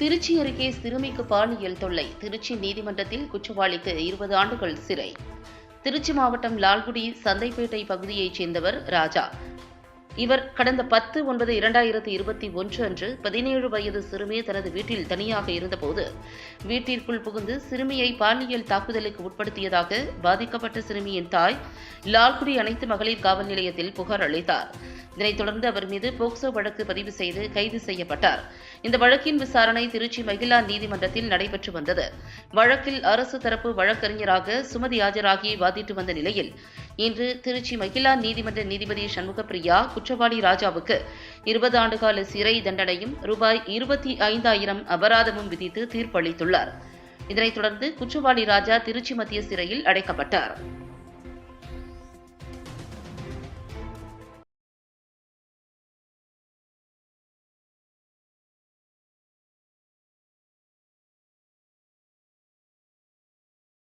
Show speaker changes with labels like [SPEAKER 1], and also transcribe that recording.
[SPEAKER 1] திருச்சி அருகே சிறுமிக்கு பாலியல் தொல்லை. திருச்சி நீதிமன்றத்தில் குற்றவாளிக்கு 20 ஆண்டுகள் சிறை. திருச்சி மாவட்டம் லால்குடி சந்தைப்பேட்டை பகுதியைச் சேர்ந்தவர் ராஜா. இவர் கடந்த 10/9/2021 அன்று 17 வயது சிறுமி தனது வீட்டில் தனியாக இருந்தபோது வீட்டிற்குள் புகுந்து சிறுமியை பாலியல் தாக்குதலுக்கு உட்படுத்தியதாக பாதிக்கப்பட்ட சிறுமியின் தாய் லால்குடி அனைத்து மகளிர் காவல் நிலையத்தில் புகார் அளித்தார். இதனைத் தொடர்ந்து அவர் மீது போக்சோ வழக்கு பதிவு செய்து கைது செய்யப்பட்டார். இந்த வழக்கின் விசாரணை திருச்சி மகிளா நீதிமன்றத்தில் நடைபெற்று வந்தது. வழக்கில் அரசு தரப்பு வழக்கறிஞராக சுமதி ஆஜராகி வாதிட்டு வந்த நிலையில் இன்று திருச்சி மகிளா நீதிமன்ற நீதிபதி சண்முகப்பிரியா குற்றவாளி ராஜாவுக்கு 20 ஆண்டுகால சிறை தண்டனையும் ரூபாய் 25,000 அபராதமும் விதித்து தீர்ப்பளித்துள்ளார். இதனைத் தொடர்ந்து குற்றவாளி ராஜா திருச்சி மத்திய சிறையில் அடைக்கப்பட்டார்.